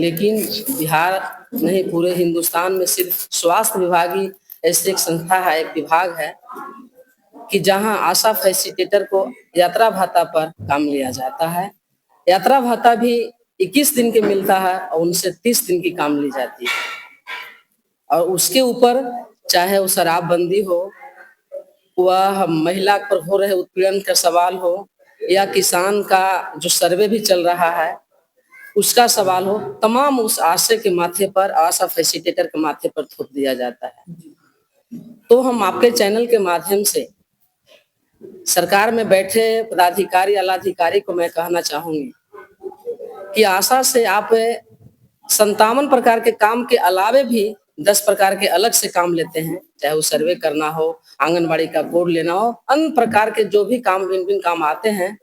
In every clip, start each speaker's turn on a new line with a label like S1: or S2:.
S1: लेकिन बिहार नहीं, पूरे हिंदुस्तान में सिर्फ स्वास्थ्य विभाग ही ऐसी एक संस्था है, एक विभाग है कि जहां आशा फैसिलिटेटर को यात्रा भत्ता पर काम लिया जाता है। यात्रा भत्ता भी 21 दिन के मिलता है और उनसे 30 दिन की काम ली जाती है। और उसके ऊपर चाहे वो शराबबंदी हो, वह महिला पर हो रहे उत्पीड़न का सवाल हो, या किसान का जो सर्वे भी चल रहा है उसका सवाल हो, तमाम उस आशा के माथे पर, आशा फैसिलिटेटर के माथे पर थोप दिया जाता है। तो हम आपके चैनल के माध्यम से सरकार में बैठे पदाधिकारी, आलाधिकारी को मैं कहना चाहूंगी कि आशा से आप 57 प्रकार के काम के अलावे भी 10 प्रकार के अलग से काम लेते हैं, चाहे वो सर्वे करना हो, आंगनबाड़ी का कोड लेना हो, अन्य प्रकार के जो भी काम, भिन्न-भिन्न काम आते हैं,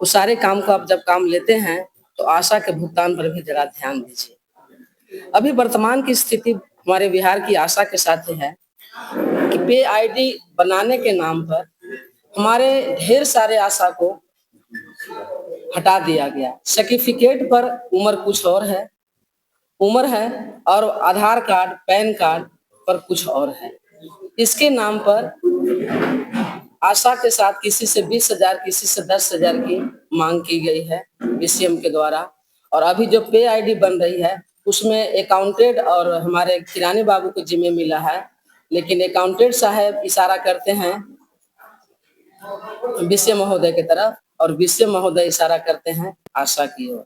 S1: उस सारे काम को आप जब काम लेते हैं तो आशा के भुगतान पर भी जरा ध्यान दीजिए। अभी वर्तमान की स्थिति हमारे बिहार की आशा के साथ है कि पे आईडी बनाने के नाम पर हमारे ढेर सारे आशा को हटा दिया गया। सर्टिफिकेट पर उम्र कुछ और है, और आधार कार्ड, पैन कार्ड पर कुछ और है। इसके नाम पर आशा के साथ किसी से 20,000, किसी से 10,000 की मांग की गई है बीसीएम के द्वारा। और अभी जो पे आईडी बन रही है उसमें अकाउंटेंट और हमारे किरानी बाबू को जिम्मे मिला है, लेकिन अकाउंटेंट साहब इशारा करते हैं बीसीएम महोदय की तरफ और बीसीएम महोदय इशारा करते हैं आशा की ओर।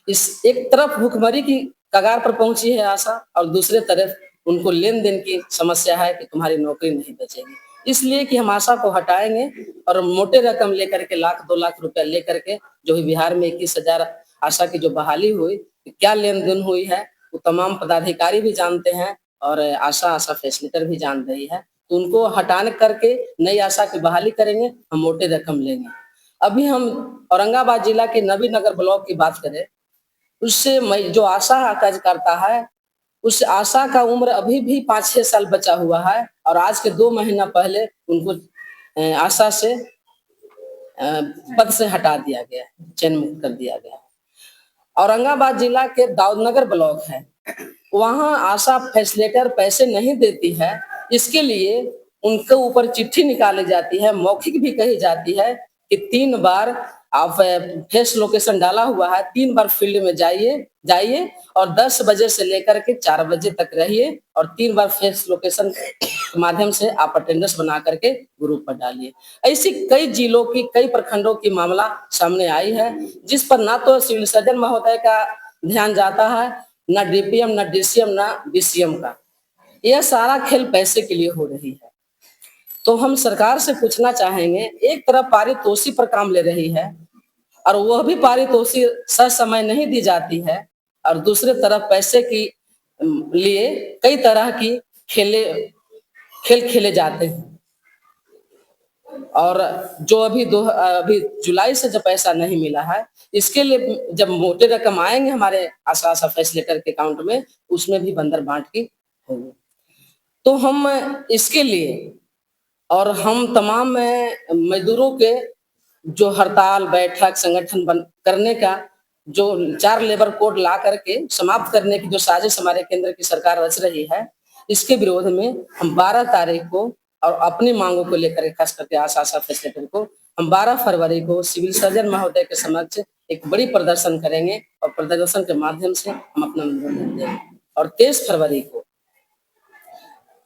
S1: इस एक तरफ भुखमरी की कगार पर पहुंची है आशा और दूसरे तरफ उनको लेन देन की समस्या है कि तुम्हारी नौकरी नहीं बचेगी। इसलिए कि हम आशा को हटाएंगे और मोटे रकम लेकर के 1,00,000 2,00,000 रुपया लेकर के, जो बिहार में 21,000 आशा की जो बहाली हुई, क्या लेन देन हुई है वो तमाम पदाधिकारी भी जानते हैं और आशा फैसिलिटेटर भी जान रही है। तो उनको हटाने करके नई आशा की बहाली करेंगे, हम मोटे रकम लेंगे। अभी हम औरंगाबाद जिला के नबीनगर ब्लॉक की बात करें, उससे जो आशा कार्य करता है उस आशा का उम्र अभी भी 5-6 साल बचा हुआ है और आज के 2 महीना पहले उनको आशा से पद से हटा दिया गया, चयन मुक्त कर दिया गया। औरंगाबाद जिला के दाऊदनगर ब्लॉक है, वहां आशा फैसिलिटेटर पैसे नहीं देती है, इसके लिए उनके ऊपर चिट्ठी निकाली जाती है, मौखिक भी कही जाती है कि 3 बार आप फेस लोकेशन डाला हुआ है, 3 बार फील्ड में जाइए और 10 बजे से लेकर के 4 बजे तक रहिए और 3 बार फेस लोकेशन के माध्यम से आप अटेंडेंस बना करके ग्रुप पर डालिए। ऐसी कई जिलों की, कई प्रखंडों की मामला सामने आई है, जिस पर ना तो सिविल सर्जन महोदय का ध्यान जाता है, ना डीपीएम, ना डीसीएम, ना बीसीएम का। यह सारा खेल पैसे के लिए हो रही है। तो हम सरकार से पूछना चाहेंगे, एक तरफ पारितोषिक पर काम ले रही है और वह भी पारितोषिक ससमय नहीं दी जाती है और दूसरे तरफ पैसे की लिए कई तरह की खेल खेले जाते हैं। और जो अभी जुलाई से जो पैसा नहीं मिला है, इसके लिए जब मोटे रकम आएंगे हमारे आशा फैसिलिटेटर के अकाउंट में, उसमें भी बंदर बांट की होगी। तो हम इसके लिए और हम तमाम मजदूरों के जो हड़ताल, बैठक, संगठन करने का जो 4 लेबर कोड ला करके समाप्त करने की जो साजिश हमारे केंद्र की सरकार रच रही है, इसके विरोध में हम 12 तारीख को और अपनी मांगों को लेकर, खास करके आशा फैसिलिटेटर को, हम 12 फरवरी को सिविल सर्जन महोदय के समक्ष एक बड़ी प्रदर्शन करेंगे और प्रदर्शन के माध्यम से हम अपना निवेदन देंगे। और 23 फरवरी को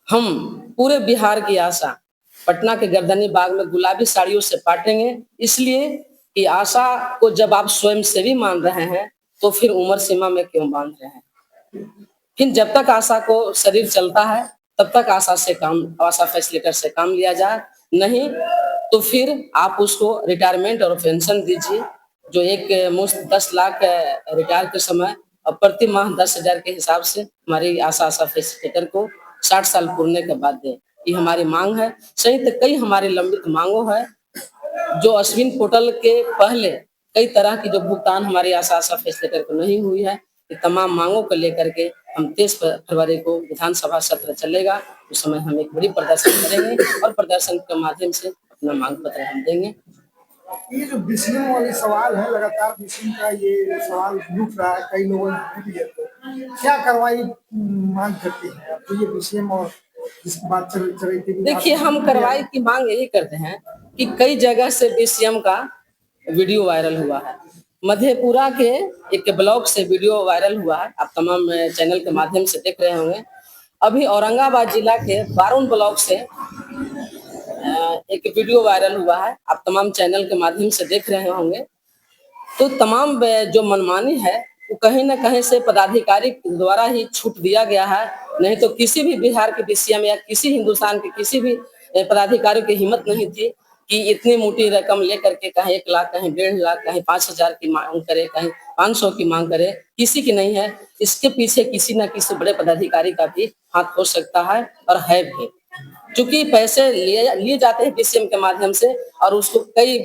S1: हम पूरे बिहार की आशा पटना के गर्दनी बाग में गुलाबी साड़ियों से पाटेंगे, इसलिए कि आशा को जब आप स्वयंसेवी मान रहे हैं तो फिर उम्र सीमा में क्यों बांध रहे हैं। फिर जब तक आशा को शरीर चलता है तब तक आशा फैसिलिटेटर से काम लिया जाए, नहीं तो फिर आप उसको रिटायरमेंट और पेंशन दीजिए, जो एक मुश्त 10 लाख रिटायर के समय और प्रति माह 10,000 के हिसाब से हमारी आशा फैसिलिटेटर को 60 साल पूरने के बाद दें। ये हमारी मांग है। सहित कई हमारी लंबित मांगों है, जो अश्विन पोर्टल के पहले कई तरह की जो भुगतान हमारी आशा फैसिलिटेटर को नहीं हुई है, ये तमाम मांगों को लेकर के हम 23 फरवरी को विधानसभा सत्र चलेगा, उस समय हम एक बड़ी प्रदर्शन करेंगे और प्रदर्शन के माध्यम से अपना मांग पत्र हम देंगे।
S2: ये जो बीसीएम वाले सवाल है, लगातार बीसीएम का ये सवाल उठ रहा है, कई लोगों ने भी है, तो क्या कार्रवाई मांग करती है आप? तो ये बीसीएम और जिसकी बात चल रही थी
S1: देखिए, हम कार्रवाई की मांग यही करते हैं कि कई जगह से बीसीएम का वीडियो वायरल हुआ है। मधेपुरा के एक ब्लॉग से वीडियो वायरल हुआ है, आप तमाम चैनल के माध्यम से देख रहे होंगे। अभी औरंगाबाद जिला के बारूण ब्लॉक से एक वीडियो वायरल हुआ है, आप तमाम चैनल के माध्यम से देख रहे होंगे। तो तमाम जो मनमानी है वो कहीं न कहीं से पदाधिकारी द्वारा ही छूट दिया गया है, नहीं तो किसी भी बिहार के बीसीएम या किसी हिंदुस्तान के किसी भी पदाधिकारी की हिम्मत नहीं थी कि इतनी मोटी रकम लेकर के कहीं 1 लाख, कहीं 1.5 लाख, कहीं 5,000 की माँग करे, कहीं 500 की माँग करे, किसी की नहीं है। इसके पीछे किसी न किसी बड़े पदाधिकारी का भी हाथ हो सकता है और है भी। चूँकि पैसे लिए लिए जाते हैं बीसीएम के माध्यम से और उसको कई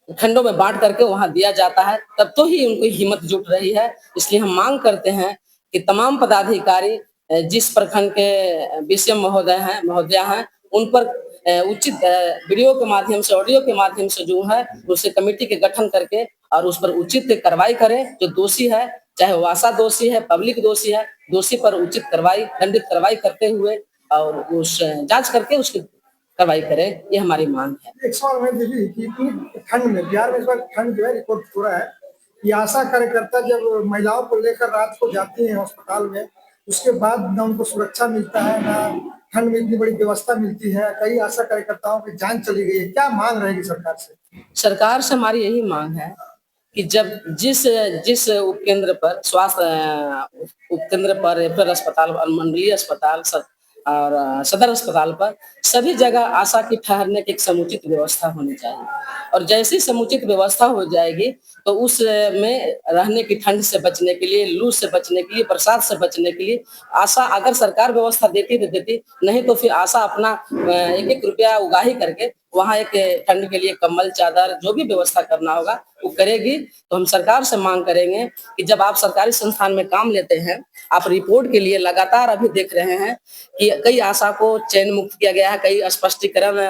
S1: खंडों में बांट करके वहां दिया जाता है, तब तो ही उनको हिम्मत जुट रही है। इसलिए हम मांग करते हैं कि तमाम पदाधिकारी जिस प्रखंड के बीसीएम महोदय हैं महोदया हैं, उन पर उचित वीडियो के माध्यम से, ऑडियो के माध्यम से जो है उसे कमेटी के गठन करके और उस पर उचित कार्रवाई करें। जो दोषी है, चाहे वो आशा दोषी है, पब्लिक दोषी है, दोषी पर उचित कार्रवाई, दंडित कार्रवाई करते हुए और उस जांच करके उसकी कार्रवाई करें, ये हमारी मांग है।
S2: एक सवाल मैं ये भी कि इतनी ठंड में, बिहार में इस बार ठंड जो है रिकॉर्ड हो रहा है कि आशा कार्यकर्ता जब महिलाओं को लेकर रात को जाती हैं अस्पताल में, उसके बाद ना उनको सुरक्षा मिलता है, ना ठंड में इतनी बड़ी व्यवस्था मिलती है, कई आशा कार्यकर्ताओं की जान चली गई है। क्या मांग रहेगी सरकार से?
S1: सरकार से हमारी यही मांग है कि जब जिस जिस उपकेंद्र पर उपकेंद्र पर रेफरल अस्पताल, अनुमंडलीय अस्पताल और सदर अस्पताल पर सभी जगह आशा की ठहरने की एक समुचित व्यवस्था होनी चाहिए और जैसी समुचित व्यवस्था हो जाएगी तो उस में रहने की, ठंड से बचने के लिए, लू से बचने के लिए, बरसात से बचने के लिए आशा, अगर सरकार व्यवस्था देती तो देती, नहीं तो फिर आशा अपना 1-1 रुपया उगाही करके वहाँ एक ठंड के लिए कंबल, चादर जो भी व्यवस्था करना होगा वो करेगी। तो हम सरकार से मांग करेंगे कि जब आप सरकारी संस्थान में काम लेते हैं, आप रिपोर्ट के लिए लगातार अभी देख रहे हैं कि कई आशा को चयन मुक्त किया गया है, कई स्पष्टीकरण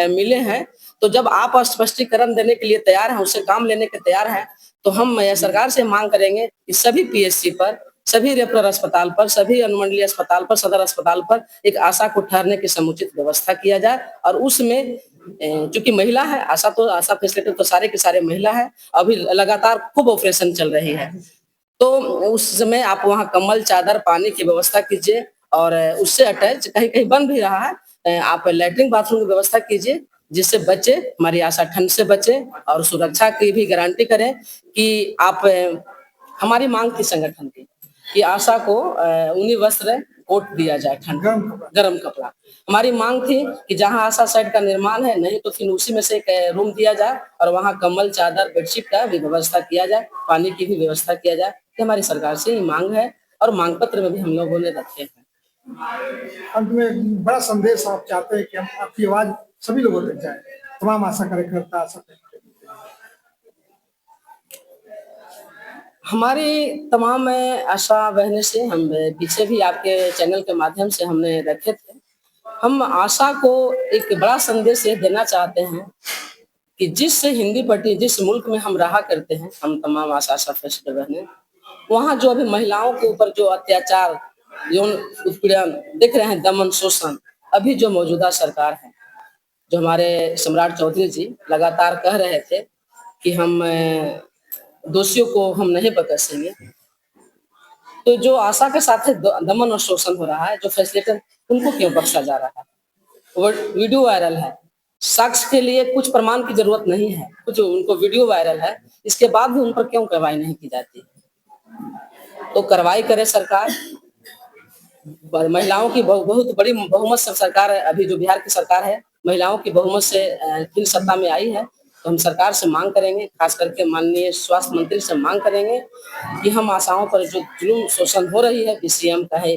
S1: मिले हैं। तो जब आप स्पष्टीकरण देने के लिए तैयार हैं, उससे काम लेने के तैयार हैं, तो हम सरकार से मांग करेंगे कि सभी पीएचसी पर, सभी रेफरल अस्पताल पर, सभी अनुमंडलीय अस्पताल पर, सदर अस्पताल पर एक आशा को ठहरने की समुचित व्यवस्था किया जाए और उसमें चूंकि महिला है आशा, तो आशा फैसिलिटेटर तो सारे के सारे महिला है, अभी लगातार खूब ऑपरेशन चल रही है। तो उस समय आप वहाँ कंबल, चादर, पानी की व्यवस्था कीजिए और उससे अटैच कहीं-कहीं बन भी रहा है, आप लैट्रिन बाथरूम की व्यवस्था कीजिए, जिससे बच्चे, हमारी आशा ठंड से बचे और सुरक्षा की भी गारंटी करें कि आप हमारी मांग थी संगठन की कि आशा को ऊनी वस्त्र, कोट दिया जाए, ठंड गरम कपड़ा। हमारी मांग थी कि जहाँ आशा साइट का निर्माण है, नहीं तो फिर उसी में से एक रूम दिया जाए और वहाँ कंबल, चादर, बेडशीट का भी व्यवस्था किया जाए, पानी की भी व्यवस्था किया जाए। ये हमारी सरकार से ये मांग है और मांग पत्र में भी हम लोगों ने रखे हैं।
S2: अंत में बड़ा संदेश आप चाहते हैं कि हम आपकी आवाज सभी लोगों तक जाए, तमाम आशा कार्यकर्ता, आशा
S1: हमारी तमाम आशा बहनें से हम पीछे भी आपके चैनल के माध्यम से हमने रखे थे। हम आशा को एक बड़ा संदेश ये देना चाहते हैं कि जिस हिंदी पट्टी, जिस मुल्क में हम रहा करते हैं, हम तमाम आशा फैसिलिटेटर बहनें, वहाँ जो अभी महिलाओं के ऊपर जो अत्याचार, यौन उत्पीड़न देख रहे हैं, दमन, शोषण, अभी जो मौजूदा सरकार है, जो हमारे सम्राट चौधरी जी लगातार कह रहे थे कि हम दोषियों को हम नहीं बख्शेंगे, तो जो आशा के साथ दमन और शोषण हो रहा है, जो फैसिलिटेटर, उनको क्यों बख्शा जा रहा है? वो वीडियो वायरल है, साक्ष्य के लिए कुछ प्रमाण की जरूरत नहीं है, कुछ उनको वीडियो वायरल है, इसके बाद भी उन पर क्यों कार्रवाई नहीं की जाती? तो कार्रवाई करे सरकार। महिलाओं की बहुत बड़ी बहुमत से सरकार है, अभी जो बिहार की सरकार है, महिलाओं की बहुमत से फिर सत्ता में आई है, तो हम सरकार से मांग करेंगे, खास करके माननीय स्वास्थ्य मंत्री से मांग करेंगे कि हम आशाओं पर जो जुल्म, शोषण हो रही है, बीसीएम का है,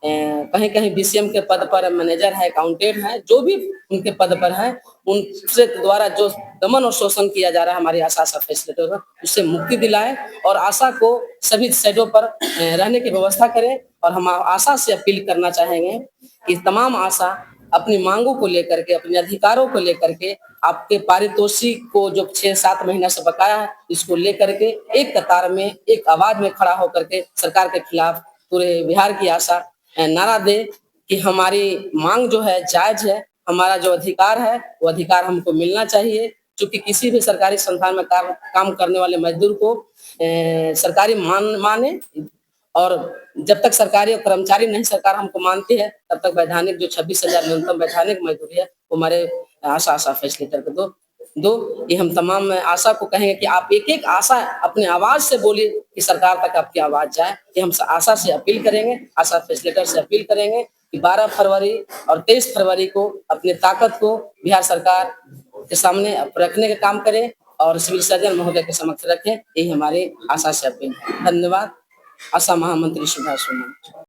S1: कहीं-कहीं बीसीएम के पद पर मैनेजर है, अकाउंटेंट है, जो भी उनके पद पर हैं, उनसे द्वारा जो दमन और शोषण किया जा रहा है हमारी आशा फैसिलिटेटर, उससे मुक्ति दिलाएं और आशा को सभी साइडों पर रहने की व्यवस्था करें। और हम आशा से अपील करना चाहेंगे कि तमाम आशा अपनी मांगों को लेकर के, अपने अधिकारों को लेकर के, आपके पारितोषिक को जो 6-7 महीना से बकाया है, इसको लेकर के एक कतार में, एक आवाज में खड़ा होकर के सरकार के खिलाफ पूरे बिहार की आशा नारा दे कि हमारी मांग जो है जायज है, हमारा जो अधिकार है वो अधिकार हमको मिलना चाहिए। क्योंकि किसी भी सरकारी संस्थान में काम करने वाले मजदूर को सरकारी माने, और जब तक सरकारी और कर्मचारी नहीं सरकार हमको मानती है, तब तक वैधानिक जो 26,000 न्यूनतम वैधानिक मजदूरी है वो हमारे आशा फैसिलिटेटर को दो। ये हम तमाम आशा को कहेंगे कि आप एक-एक आशा अपने आवाज से बोलिए कि सरकार तक आपकी आवाज जाए। कि हम आशा से अपील करेंगे, आशा फैसिलिटेटर से अपील करेंगे कि 12 फरवरी और 23 फरवरी को अपनी ताकत को बिहार सरकार के सामने रखने का काम करें और सिविल सर्जन महोदय के समक्ष रखें। यही हमारी आशा से अपील है। धन्यवाद। आशा महामंत्री सुभाष सोनी।